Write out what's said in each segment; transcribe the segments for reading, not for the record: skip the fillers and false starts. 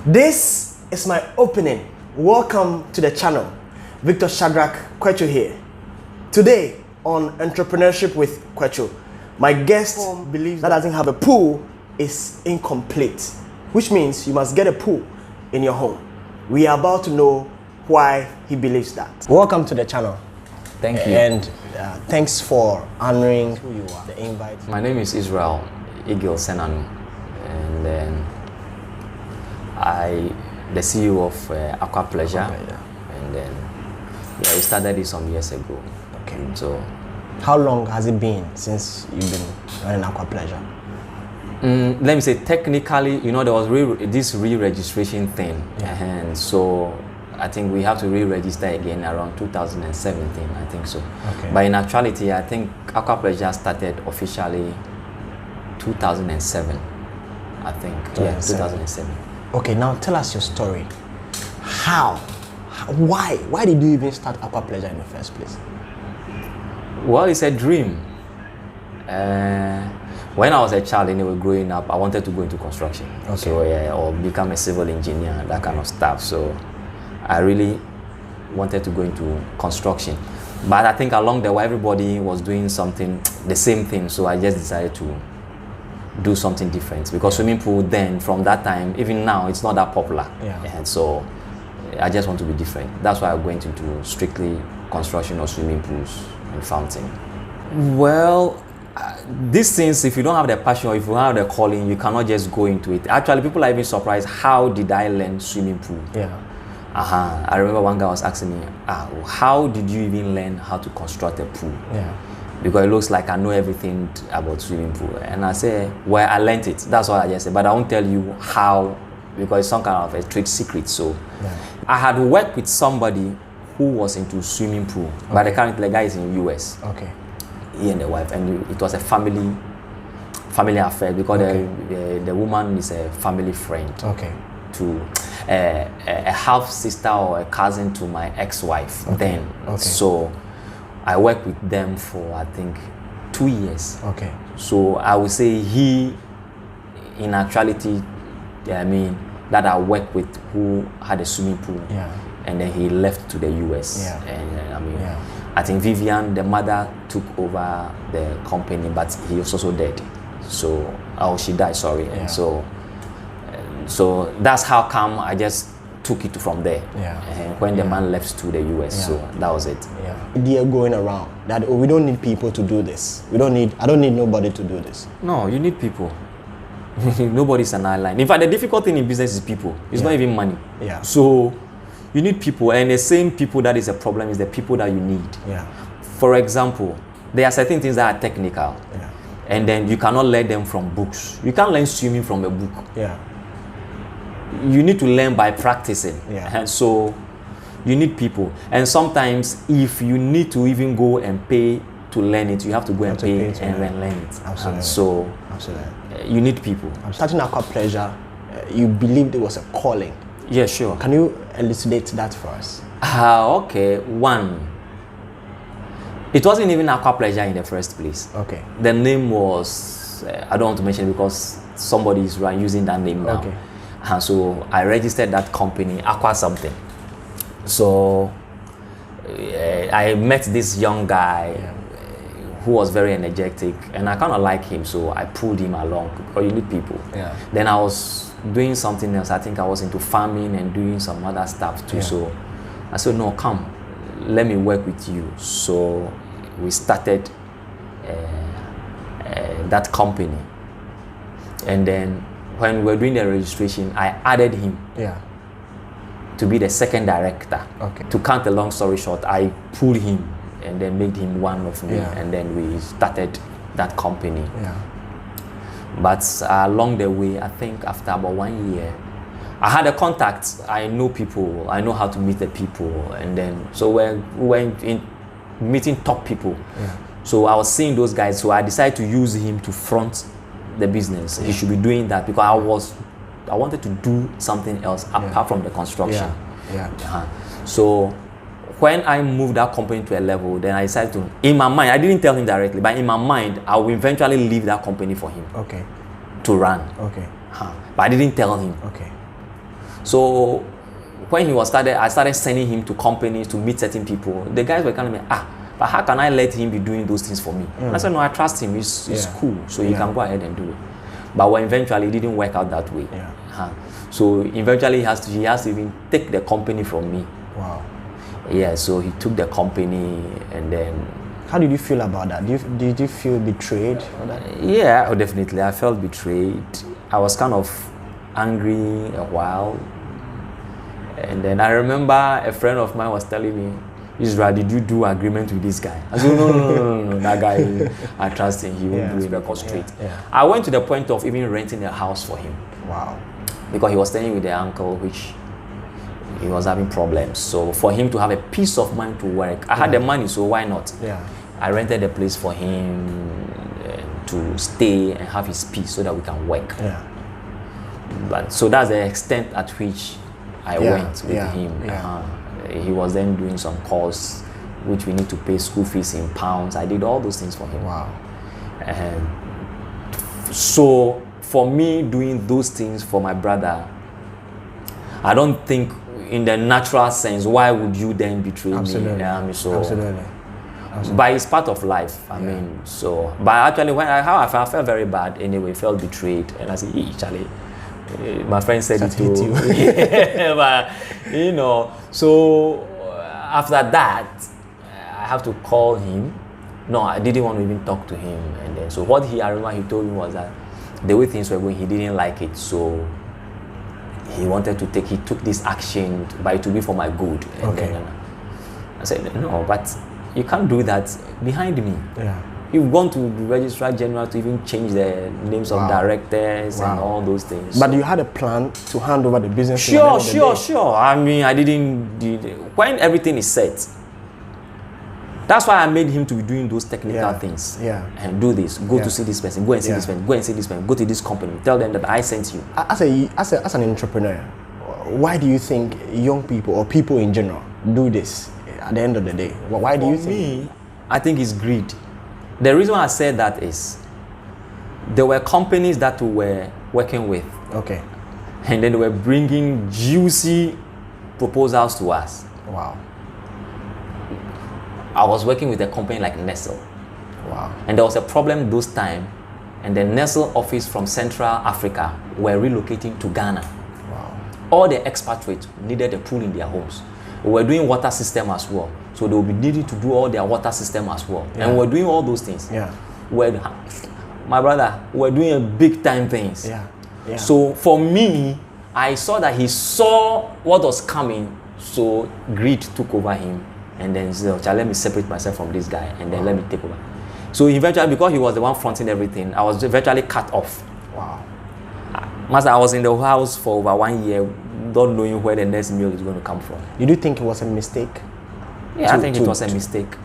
This is my opening. Welcome to the channel. Victor Shadrach Kwecho here. Today on Entrepreneurship with Kwecho, my guest believes that doesn't have a pool is incomplete, which means you must get a pool in your home. We are about to know why he believes that. Welcome to the channel. Thank you. And thanks for honoring who you are, the invite. My name is Israel Igil Senanu, and then the CEO of Aqua Pleasure, and then we started it some years ago. Okay. So, how long has it been since you've been running Aqua Pleasure? Let me say, technically, there was this re-registration thing, and so I think we have to re-register again around 2017, I think so. Okay. But in actuality, I think Aqua Pleasure started officially 2007, I think. 2007. Yeah, 2007. Okay, now tell us your story. Why did you even start Aqua Pleasure in the first place? Well, it's a dream. When I was a child and growing up, I wanted to go into construction. Okay. So or become a civil engineer, that kind of stuff. So I really wanted to go into construction. But I think along the way, everybody was doing something, the same thing. So I just decided to do something different, because swimming pool then, from that time, even now, it's not that popular. Yeah. And so I just want to be different. That's why I went into strictly construction or swimming pools and fountain. Well, these things, if you don't have the passion or if you don't have the calling, you cannot just go into it. Actually, people are even surprised, how did I learn swimming pool? Yeah. I remember one guy was asking me, how did you even learn how to construct a pool? Yeah. Because it looks like I know everything about swimming pool. And I say, well, I learned it. That's what I just said. But I won't tell you how, because it's some kind of a trade secret. So I had worked with somebody who was into swimming pool. Okay. But the guy is in the US. Okay. He and the wife. And it was a family affair, because the woman is a family friend. Okay. To a half sister or a cousin to my ex-wife then. Okay. So I worked with them for, I think, 2 years. Okay. So I would say he, in actuality, that I worked with, who had a swimming pool. Yeah. And then he left to the US. Yeah. And I think Vivian, the mother, took over the company, but he was also dead. So, she died, sorry. Yeah. And so that's how come I just took it from there. Yeah. And when the man left to the US, so that was it. Yeah. Idea going around that we don't need people to do this. I don't need nobody to do this. No, you need people. Nobody's an island. In fact, the difficult thing in business is people. It's not even money. Yeah. So you need people, and the same people that is a problem is the people that you need. Yeah. For example, there are certain things that are technical. Yeah. And then you cannot learn them from books. You can't learn swimming from a book. Yeah. You need to learn by practicing. Yeah. And so you need people. And sometimes if you need to even go and pay to learn it, you have to go and pay and then learn it. Absolutely. And so you need people. Starting Aqua Pleasure, you believed it was a calling. Yeah, sure. Can you elucidate that for us? Okay. One, it wasn't even Aqua Pleasure in the first place. Okay. The name was, I don't want to mention it because somebody is using that name now. Okay. And so I registered that company, Aqua something. So I met this young guy who was very energetic, and I kind of like him, so I pulled him along, because you need people. Yeah. Then I was doing something else. I think I was into farming and doing some other stuff too. Yeah. So I said, no, come, let me work with you. So we started that company. And then when we were doing the registration, I added him to be the second director. Okay. To cut a long story short, I pulled him and then made him one of me, and then we started that company. Yeah. But along the way, I think after about 1 year, I had a contact. I know people. I know how to meet the people, and then so we went in meeting top people. Yeah. So I was seeing those guys. So I decided to use him to front the business. He should be doing that, because I wanted to do something else apart from the construction. So when I moved that company to a level, then I decided to, in my mind, I didn't tell him directly, but in my mind, I will eventually leave that company for him. Okay. To run. Okay. But I didn't tell him. Okay. So when he was I started sending him to companies to meet certain people. The guys were kind of like, but how can I let him be doing those things for me? I said, no, I trust him. He's cool, so he can go ahead and do it. But when eventually it didn't work out that way. So eventually he has to even take the company from me. Wow. Yeah, so he took the company, and then. How did you feel about that? Did you feel betrayed? Yeah, definitely. I felt betrayed. I was kind of angry a while. And then I remember a friend of mine was telling me, Israel, did you do agreement with this guy? I said, no, that guy, I trust him. He will do it record straight. I went to the point of even renting a house for him. Wow. Because he was staying with the uncle, which he was having problems. So for him to have a peace of mind to work, I had the money, so why not? Yeah. I rented a place for him to stay and have his peace so that we can work. Yeah. But so that's the extent at which I went with him. He was then doing some course which we need to pay school fees in pounds. I did all those things for him. Wow. And so for me doing those things for my brother, I don't think in the natural sense, why would you then betray me? Absolutely. But it's part of life. I mean, so. But actually, I felt very bad anyway. Felt betrayed, and I said, Charlie, my friend said it too. But so after that, I have to call him. No, I didn't want to even talk to him. And then, so what I remember he told me was that the way things were going, he didn't like it. So he took this action, but it would be for my good. And then I said, no, but you can't do that behind me. Yeah. You've gone to the Registrar General to even change the names of directors and all those things. But you had a plan to hand over the business? Sure. I mean, when everything is set, that's why I made him to be doing those technical things. Yeah. And do this. Go to see this person. Go and see this person. Go and see this person. Go to this company. Tell them that I sent you. As an entrepreneur, why do you think young people or people in general do this at the end of the day? Why do you think? For me, I think it's greed. The reason why I said that is there were companies that we were working with. Okay. And then they were bringing juicy proposals to us. Wow. I was working with a company like Nestle. Wow. And there was a problem those time, and the Nestle office from Central Africa were relocating to Ghana. Wow. All the expatriates needed a pool in their homes. We were doing water system as well. So they will be needing to do all their water system as well. Yeah. And we're doing all those things. Yeah. My brother, we're doing big time things. Yeah. Yeah. So for me, I saw that he saw what was coming. So greed took over him. And then he said, let me separate myself from this guy and then let me take over. So eventually, because he was the one fronting everything, I was eventually cut off. Wow. Master, I was in the house for over 1 year, not knowing where the next meal is going to come from. You do think it was a mistake? Yeah, I think it was a mistake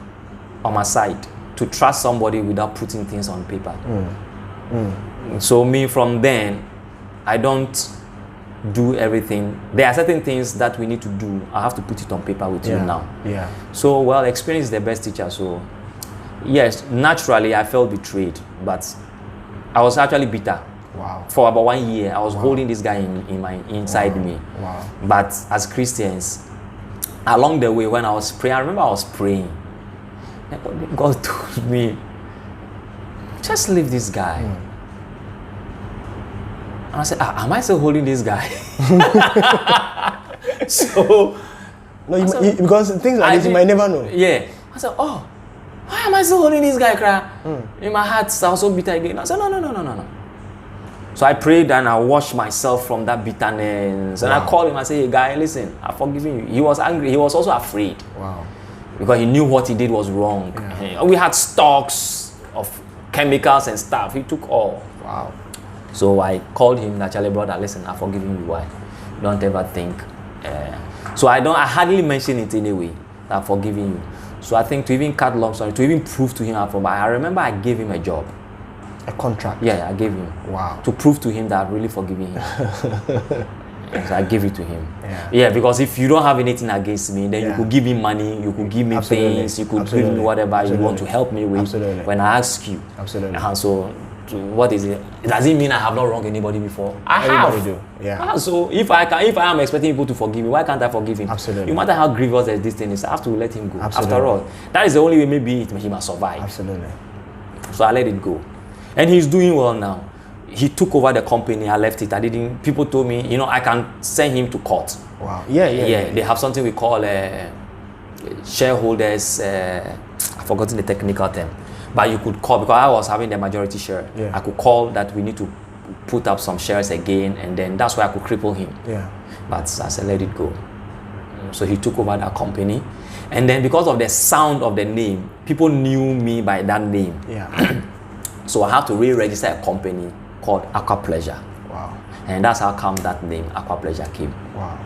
on my side to trust somebody without putting things on paper. So me, from then, I don't do everything. There are certain things that we need to do. I have to put it on paper with you now. Yeah. So, well, experience is the best teacher. So, yes, naturally, I felt betrayed, but I was actually bitter. Wow. For about 1 year, I was holding this guy inside me. Wow. But as Christians, along the way, when I was praying, I remember I was praying. And God told me, just leave this guy. And I said, am I still holding this guy? So, because things like this, you might never know. Yeah. I said, why am I still holding this guy, cry? In my heart, I was so bitter again. I said, no. So I prayed and I washed myself from that bitterness. And I called him, I said, hey, guy, listen, I've forgiven you. He was angry. He was also afraid. Wow. Because he knew what he did was wrong. Yeah. We had stocks of chemicals and stuff. He took all. Wow. So I called him, naturally, brother, listen, I've forgiven you. Why? Don't ever think. So I hardly mention it anyway, that I've forgiven you. So I think to even cut long story, to even prove to him, I remember I gave him a job. A contract? Yeah, I gave him. Wow. To prove to him that I've really forgiven him. So I gave it to him. Yeah, because if you don't have anything against me, then you could give me money, you could give me things, you could give me whatever you want to help me with when I ask you. Absolutely. So what is it? Does it mean I have not wronged anybody before? Everybody do. Yeah. So if I am expecting people to forgive me, why can't I forgive him? Absolutely. No matter how grievous this thing is, I have to let him go. Absolutely. After all, that is the only way maybe he must survive. Absolutely. So I let it go. And he's doing well now. He took over the company. I left it. People told me, I can send him to court. Wow. Yeah. They have something we call shareholders. I've forgotten the technical term. But you could call, because I was having the majority share. Yeah. I could call that we need to put up some shares again, and then that's why I could cripple him. Yeah. But I said, let it go. So he took over that company. And then because of the sound of the name, people knew me by that name. Yeah. So I had to re-register a company called Aqua Pleasure. Wow. And that's how come that name, Aqua Pleasure, came. Wow.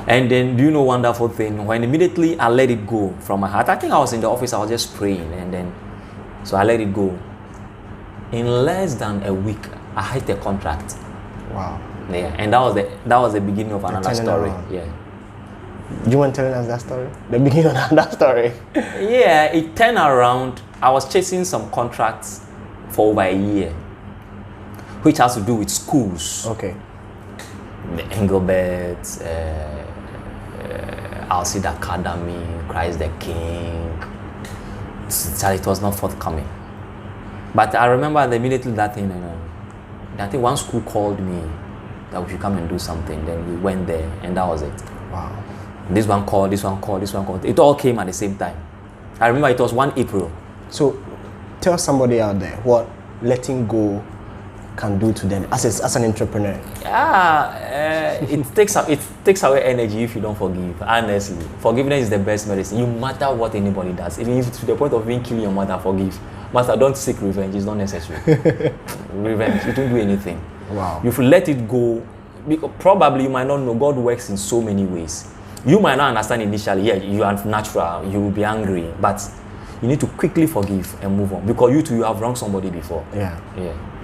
And then, do you know wonderful thing? When immediately I let it go from my heart, I think I was in the office, I was just praying, and then, so I let it go. In less than a week, I hit a contract. Wow. Yeah, and that was the beginning of another story. Around. Yeah. Do you want to tell us that story? The beginning of that story. Yeah, it turned around. I was chasing some contracts for over a year, which has to do with schools. Okay. The Engelbert, Alcid Academy, Christ the King. So it was not forthcoming. But I remember immediately that thing, I think one school called me that we should come and do something. Then we went there, and that was it. Wow. This one called, this one called, this one called. It all came at the same time. I remember it was 1 April. So tell somebody out there what letting go can do to them as an entrepreneur. It takes away energy if you don't forgive. Honestly, forgiveness is the best medicine. No matter what anybody does, even if to the point of even killing your mother, forgive. Master, don't seek revenge. It's not necessary. Revenge, it won't do anything. Wow. If you let it go, because probably you might not know God works in so many ways. You might not understand initially. Yeah, you are natural. You will be angry, but you need to quickly forgive and move on, because you have wronged somebody before. Yeah.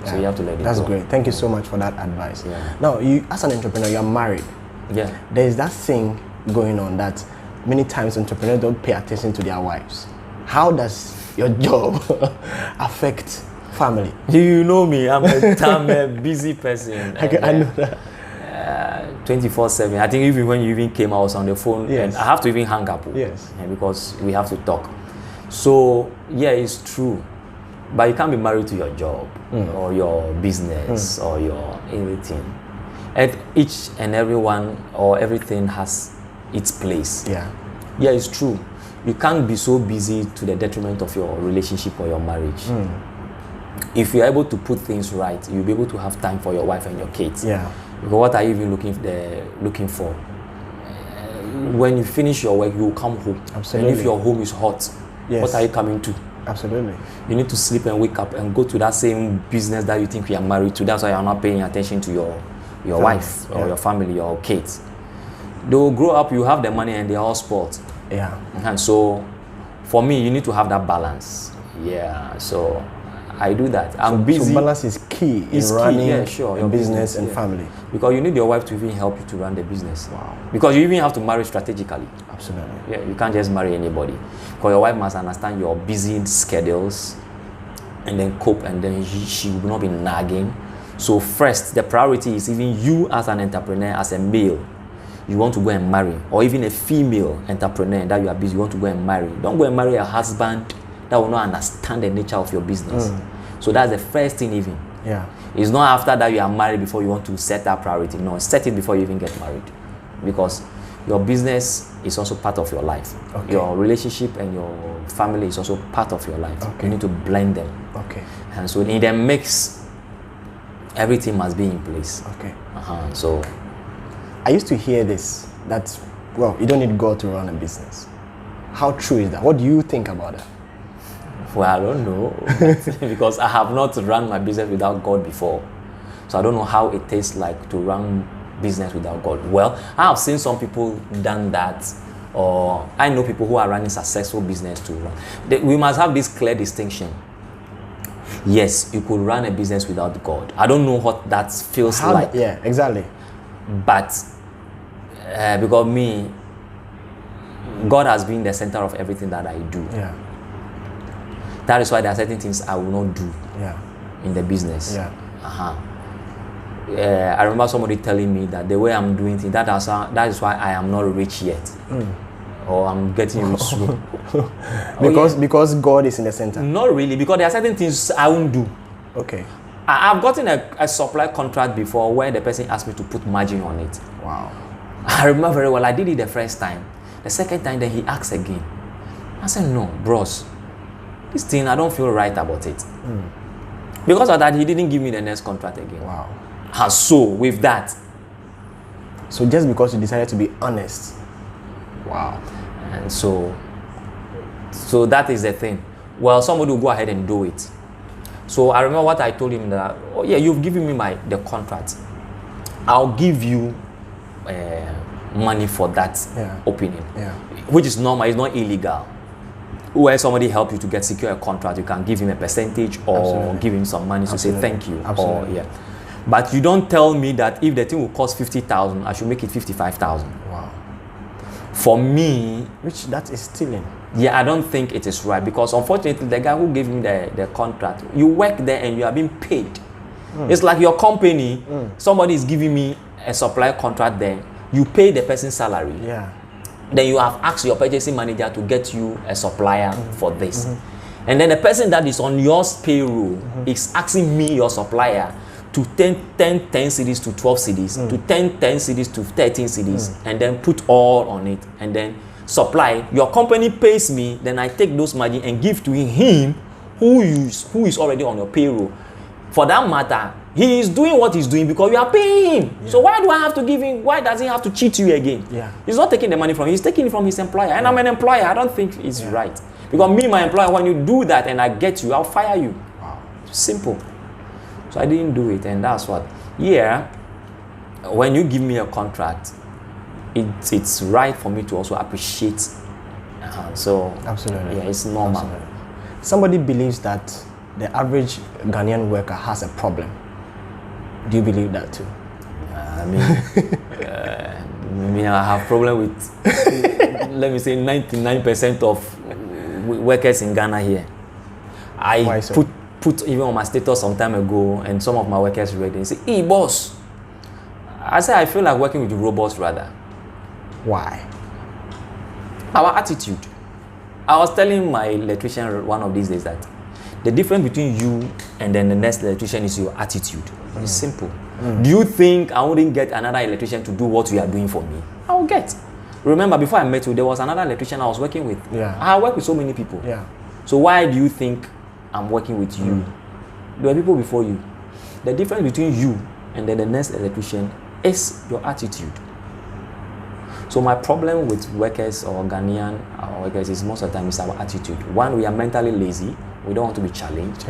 So you have to let it go. That's great. Thank you so much for that advice. Yeah. Now, you as an entrepreneur, you're married. Yeah. There is that thing going on that many times entrepreneurs don't pay attention to their wives. How does your job affect family? You know me. I'm a busy person. I know that. 24/7. I think even when you even came, I was on the phone. Yes. And I have to even hang up. Yes. Because we have to talk. So yeah, it's true. But you can't be married to your job or your business or your anything. And each and everyone or everything has its place. Yeah. Yeah, it's true. You can't be so busy to the detriment of your relationship or your marriage. If you're able to put things right, you'll be able to have time for your wife and your kids. Yeah. Because what are you even looking for? When you finish your work, you will come home. Absolutely. And if your home is hot, what are you coming to? Absolutely. You need to sleep and wake up and go to that same business that you think you are married to. That's why you're not paying attention to your wife or your family or kids. They will grow up, you have the money, and they're all spoiled. Yeah. And so, for me, you need to have that balance. Yeah. So, I do that. I'm busy. So balance is key in running your business and family. Because you need your wife to even help you to run the business. Wow. Because you even have to marry strategically. Absolutely. Yeah, you can't just marry anybody. Because your wife must understand your busy schedules and then cope, and then she will not be nagging. So first, the priority is even you as an entrepreneur, as a male, you want to go and marry, or even a female entrepreneur that you are busy, you want to go and marry. Don't go and marry a husband that will not understand the nature of your business. So that's the first thing even. Yeah. It's not after that you are married before you want to set that priority. No, set it before you even get married. Because your business is also part of your life. Okay. Your relationship and your family is also part of your life. Okay. You need to blend them. Okay. And so in the mix, everything must be in place. Okay. So I used to hear this, that, well, you don't need God to run a business. How true is that? What do you think about that? Well, I don't know. Because I have not run my business without God before. So I don't know how it tastes like to run business without God. Well, I have seen some people done that, or I know people who are running successful business to run. We must have this clear distinction. Yes, you could run a business without God. I don't know what that feels like. Yeah, exactly. But because me, God has been the center of everything that I do. Yeah. That is why there are certain things I will not do. Yeah. in the business. Yeah. I remember somebody telling me that the way I'm doing things, that is why I am not rich yet. Or I'm getting rich soon. Because God is in the center. Not really, because there are certain things I won't do. Okay. I've gotten a supply contract before where the person asked me to put margin on it. Wow. I remember very well. I did it the first time. The second time, then he asked again. I said, no, bros, this thing, I don't feel right about it. Because of that, he didn't give me the next contract again. Wow. And so, with that. So just because you decided to be honest. Wow. And so that is the thing. Well, somebody will go ahead and do it. So I remember what I told him that, oh yeah, you've given me the contract. I'll give you money for that opening, which is normal. It's not illegal. Where somebody help you to secure a contract, you can give him a percentage or give him some money to say thank you. Absolutely. Or but you don't tell me that if the thing will cost 50,000, I should make it 55,000. Wow. For me, which that is stealing. Yeah, I don't think it is right, because unfortunately, the guy who gave me the contract, you work there and you are being paid. It's like your company, somebody is giving me a supply contract there, you pay the person's salary. Yeah. Then you have asked your purchasing manager to get you a supplier for this. And then the person that is on your payroll is asking me, your supplier, to 10 CDs to 12 CDs, to 10 CDs to 13 CDs, and then put all on it, and then supply. Your company pays me, then I take those margin and give to him who is already on your payroll. For that matter, he is doing what he's doing because you are paying him. So why do I have to give him? Why does he have to cheat you again? He's not taking the money from you, he's taking it from his employer. And I'm an employer. I don't think it's right. Because me, my employer, when you do that and I get you, I'll fire you. Wow. Simple. So I didn't do it, and that's what. Yeah, when you give me a contract, it's right for me to also appreciate. So absolutely, yeah, it's normal. Absolutely. Somebody believes that the average Ghanaian worker has a problem. Do you believe that too? I have problem with let me say 99% of workers in Ghana here. Why so? Put even on my status some time ago, and some of my workers read it and say, "Hey boss," I say I feel like working with robots rather. Why? Our attitude. I was telling my electrician one of these days that the difference between you and then the next electrician is your attitude. It's simple. Do you think I wouldn't get another electrician to do what you are doing for me? I will get. Remember, before I met you, there was another electrician I was working with. I work with so many people. So why do you think I'm working with you? There are people before you. The difference between you and then the next electrician is your attitude. So my problem with workers or Ghanaian workers is most of the time is our attitude. One, we are mentally lazy. We don't want to be challenged.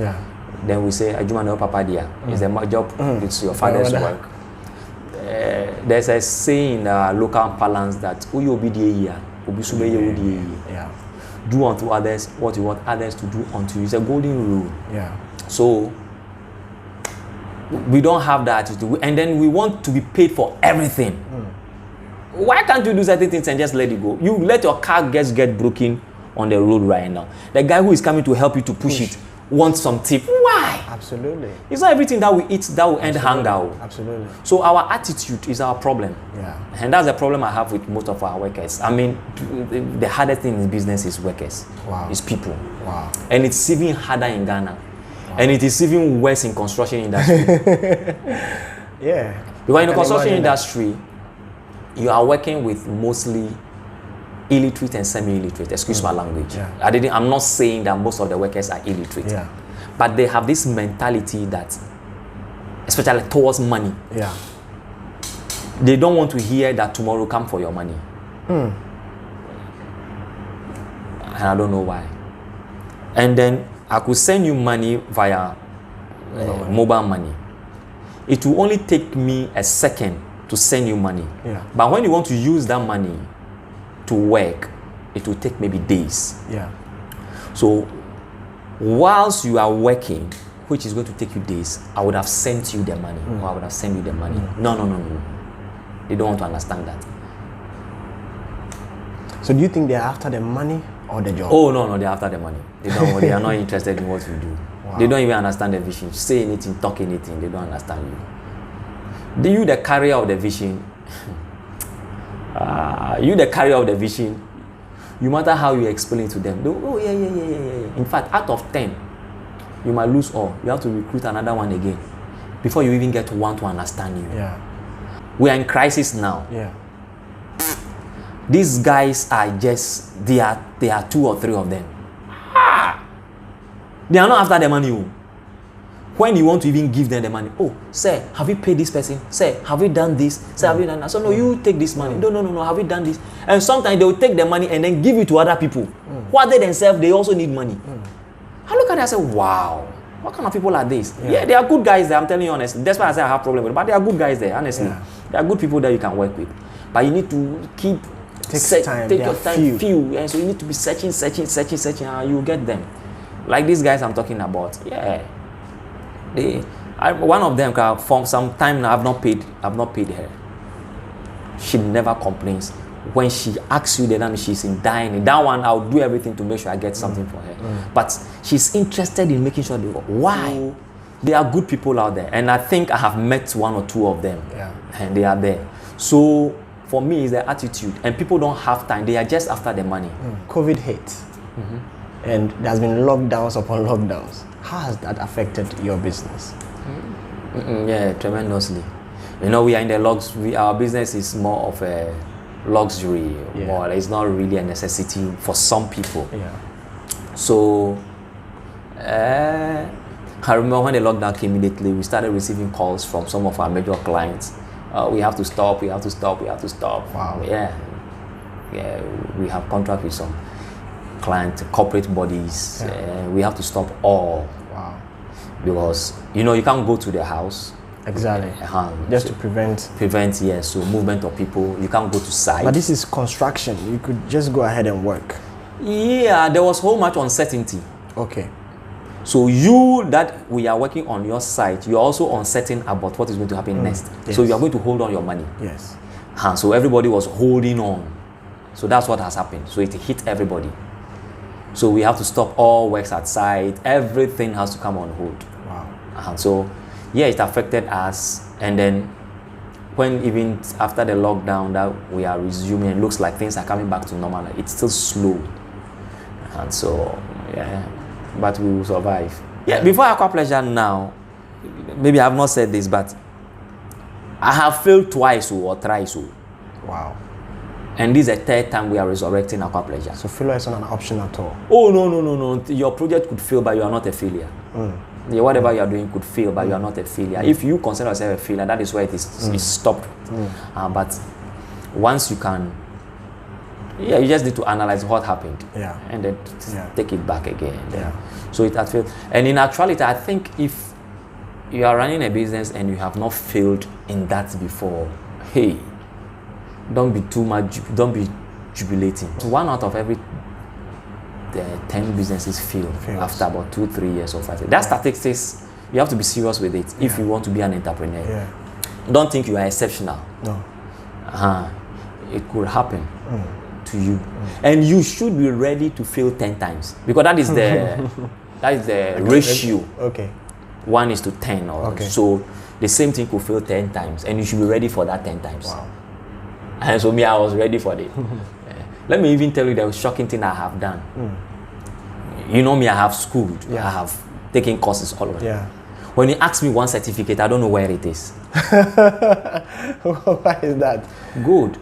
Then we say, "Ajuma no papa dia." It's a job. It's your father's work. There's a saying in local parlance that do unto others what you want others to do unto you. It's a golden rule. So we don't have that attitude, and then we want to be paid for everything. Why can't you do certain things and just let it go? You let your car get broken on the road right now. The guy who is coming to help you to push it wants some tip. Why? Absolutely. It's not everything that we eat that will end hunger. Absolutely. So our attitude is our problem. And that's the problem I have with most of our workers. I mean, the hardest thing in business is workers. It's people. And it's even harder in Ghana. And it is even worse in construction industry. Because in the construction industry, you are working with mostly illiterate and semi-illiterate. Excuse my language. I'm not saying that most of the workers are illiterate. But they have this mentality that, especially towards money, they don't want to hear that tomorrow come for your money. And I don't know why. And then I could send you money via mobile money. It will only take me a second to send you money. But when you want to use that money to work, it will take maybe days. So whilst you are working, which is going to take you days, I would have sent you the money, or I would have sent you the money. No. They don't want to understand that. So do you think they're after the money or the job? Oh no, they're after the money. They are not interested in what you do. Wow. They don't even understand the vision. Say anything, talk anything, they don't understand you. You the carrier of the vision. You the carrier of the vision. No matter how you explain it to them, yeah. In fact, out of 10, you might lose all. You have to recruit another one again before you even get one to understand you. Yeah. We are in crisis now. Yeah. These guys are just, they are 2 or 3 of them. They are not after the money. When you want to even give them the money, oh, sir, have you paid this person? Sir, have you done this? Sir, have you done that? So no, you take this money. No, have you done this? And sometimes they will take the money and then give it to other people. Who are they themselves? They also need money. I look at it and say, wow, what kind of people are these? Yeah, they are good guys there, I'm telling you honestly. That's why I say I have problem with it. But they are good guys there, honestly. Yeah. They are good people that you can work with. But you need to take your time, few. And so you need to be searching, and you get them. Like these guys I'm talking about. Yeah. One of them for some time now I've not paid her. She never complains. When she asks you that she's in dying, that one I'll do everything to make sure I get something for her. But she's interested in making sure why? There are good people out there, and I think I have met 1 or 2 of them, and they are there. So for me, it's the attitude, and people don't have time. They are just after the money. COVID hit, and there's been lockdowns upon lockdowns. How has that affected your business? Yeah, tremendously. You know, we are in the our business is more of a luxury. More. It's not really a necessity for some people. Yeah. So, I remember when the lockdown came immediately, we started receiving calls from some of our major clients. We have to stop. Wow. Yeah. We have contract with some corporate bodies. We have to stop all. Wow. Because you can't go to their house. Exactly. Just to prevent. So movement of people. You can't go to site. But this is construction. You could just go ahead and work. Yeah, there was so much uncertainty. Okay. So that we are working on your site, you're also uncertain about what is going to happen next. Yes. So you are going to hold on your money. Yes. So everybody was holding on. So that's what has happened. So it hit everybody. So we have to stop all works at site. Everything has to come on hold. Wow. So it affected us. And then when even after the lockdown that we are resuming, it looks like things are coming back to normal. It's still slow. And so, but we will survive. Yeah, before Aqua Pleasure now, maybe I have not said this, but I have failed twice or thrice. Wow. And this is the 3rd time we are resurrecting Aqua Pleasure. So failure is not an option at all? Oh, no. Your project could fail, but you are not a failure. Yeah, whatever you are doing could fail, but you are not a failure. If you consider yourself a failure, that is where it is stopped. But once you can, you just need to analyze what happened. Yeah. And then take it back again. Yeah. So it has failed. And in actuality, I think if you are running a business and you have not failed in that before, don't be jubilating. 1 out of every 10 businesses fail after about 2-3 years or 5 years. That statistics, you have to be serious with it if you want to be an entrepreneur. Yeah. Don't think you are exceptional. No. It could happen to you. And you should be ready to fail 10 times. Because that is the ratio. Okay. 1:10 or so. The same thing could fail 10 times. And you should be ready for that 10 times. Wow. And so I was ready for it. Let me even tell you the shocking thing I have done. You know me, I have schooled. I have taken courses all over. Yeah. When you ask me one certificate, I don't know where it is. Why is that? Good.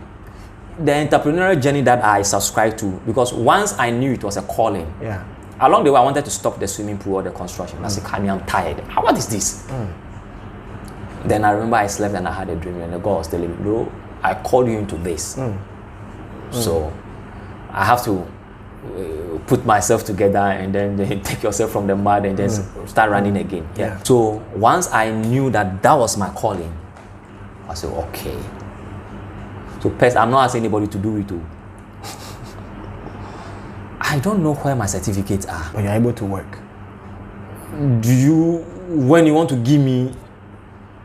The entrepreneurial journey that I subscribed to, because once I knew it was a calling, along the way I wanted to stop the swimming pool or the construction. I said, Kami, I'm tired. What is this? Then I remember I slept and I had a dream, and the God was telling me, bro, I called you into this. So I have to put myself together and then take yourself from the mud and just start running again. Yeah. So once I knew that was my calling, I said, okay. So first, I'm not asking anybody to do it too. I don't know where my certificates are. But you're able to work. When you want to give me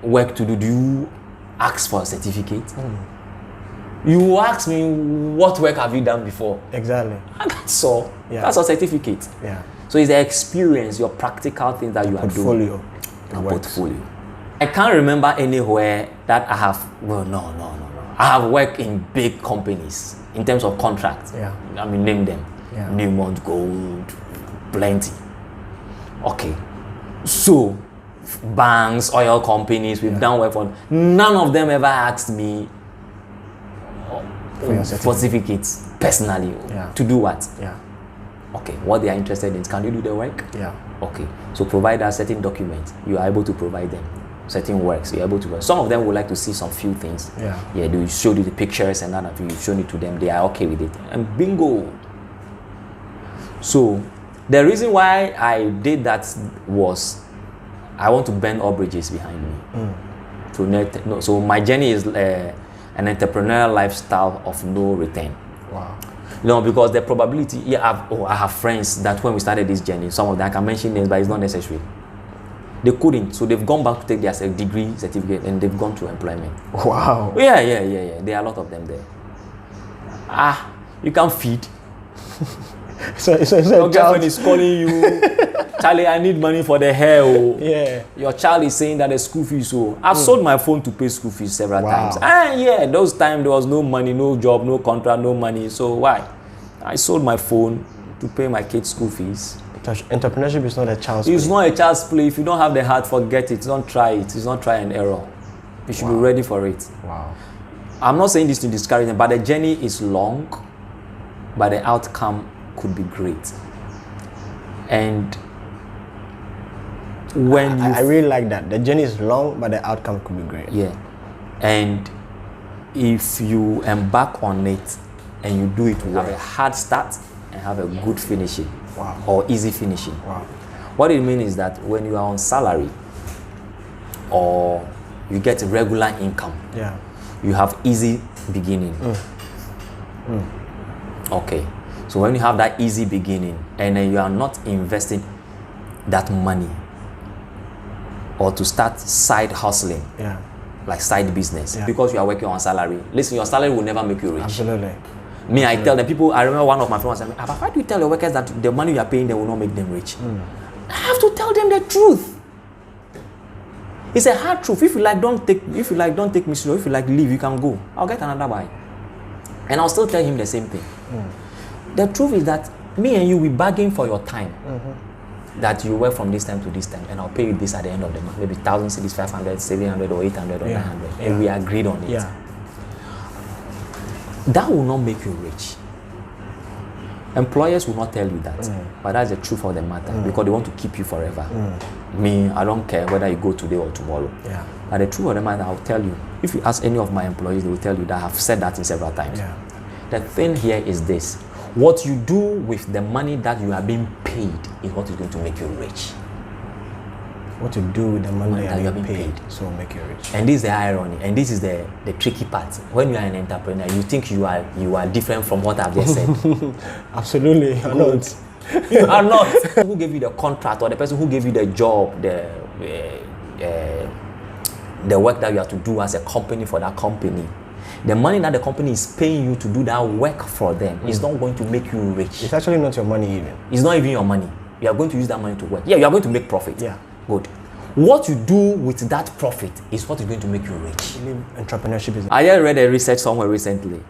work to do you ask for a certificate? You ask me, what work have you done before? Exactly. And that's all. Yeah. That's a certificate. Yeah. So it's the experience, your practical things that you are doing. Portfolio. I can't remember anywhere that I have, no. I have worked in big companies in terms of contracts. Yeah. I mean, name them. Yeah. Newmont Gold, plenty. Okay. So, banks, oil companies, we've done work for, none of them ever asked me for certificates personally. To do what? Yeah. Okay, what they are interested in, can you do the work? Yeah. Okay, so provide us certain documents, you are able to provide them. Certain works, you're able to work. Some of them would like to see some few things. Yeah. Yeah, they show you the pictures and that you've shown it to them, they are okay with it. And bingo. So, the reason why I did that was I want to bend all bridges behind me. So my journey is an entrepreneurial lifestyle of no return. Wow. No, because the probability, I have friends that when we started this journey, some of them, I can mention names, but it's not necessary. They couldn't, so they've gone back to take their degree certificate and they've gone to employment. Wow. Yeah. There are a lot of them there. You can't feed. So your girlfriend is calling you, Charlie, I need money for the hair. Oh. Yeah. Your child is saying that the school fees. So I've sold my phone to pay school fees several times. Those times there was no money, no job, no contract, no money. So why? I sold my phone to pay my kids' school fees. Because entrepreneurship is not a child's play. It's not a child's play. If you don't have the heart, forget it. Don't try it. It's not try and error. You should be ready for it. Wow. I'm not saying this to discourage them, but the journey is long, but the outcome could be great. And when I really like that. The journey is long, but the outcome could be great. Yeah. And if you embark on it and you do it well, have a hard start and have a good finishing. Wow. Or easy finishing. Wow. What it means is that when you are on salary or you get regular income, you have easy beginning. Okay. So when you have that easy beginning and then you are not investing that money or to start side hustling, like side business, because you are working on salary. Listen, your salary will never make you rich. Absolutely. Me, I tell the people, I remember one of my friends said, why do you tell your workers that the money you are paying them will not make them rich? I have to tell them the truth. It's a hard truth. If you like, don't take me serious. If you like, leave, you can go. I'll get another buy. And I'll still tell him the same thing. The truth is that me and you, we bargain for your time. That you work from this time to this time, and I'll pay you this at the end of the month. Maybe 1,000 cities, 500, 700, or 800, or 900. And we agreed on it. That will not make you rich. Employers will not tell you that, but that's the truth of the matter because they want to keep you forever. Me, I don't care whether you go today or tomorrow. But the truth of the matter, I'll tell you. If you ask any of my employees, they will tell you that I've said that in several times. The thing here is this: what you do with the money that you are being paid is what is going to make you rich. What to do with the money that you are being paid, so make you rich. And this is the irony, and this is the tricky part. When you are an entrepreneur, you think you are different from what I've just said. Absolutely, you're not. You are not. Who gave you the contract, or the person who gave you the job, the work that you have to do as a company for that company? The money that the company is paying you to do that work for them is not going to make you rich. It's actually not your money even. It's not even your money. You are going to use that money to work. Yeah, you are going to make profit. Yeah. Good. What you do with that profit is what is going to make you rich. Entrepreneurship is... I just read a research somewhere recently.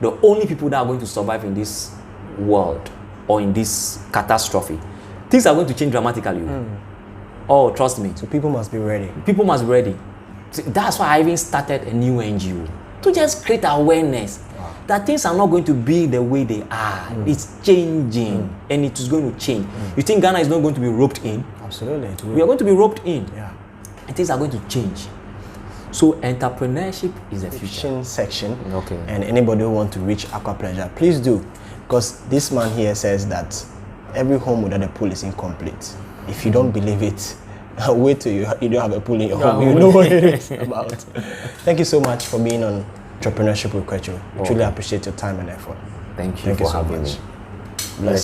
The only people that are going to survive in this world or in this catastrophe, things are going to change dramatically. Oh, trust me. So people must be ready. People must be ready. That's why I even started a new NGO. To just create awareness that things are not going to be the way they are. It's changing and it is going to change. You think Ghana is not going to be roped in? Absolutely. We are going to be roped in. Yeah. And things are going to change. So entrepreneurship is the future. Section. Okay. And anybody who wants to reach Aqua Pleasure, please do. Because this man here says that every home without a pool is incomplete. If you don't believe it, wait till you don't have a pool in your home. You know what it is about. Thank you so much for being on Entrepreneurship with Kwechu. Truly appreciate your time and effort. Thank you for having me. Bless.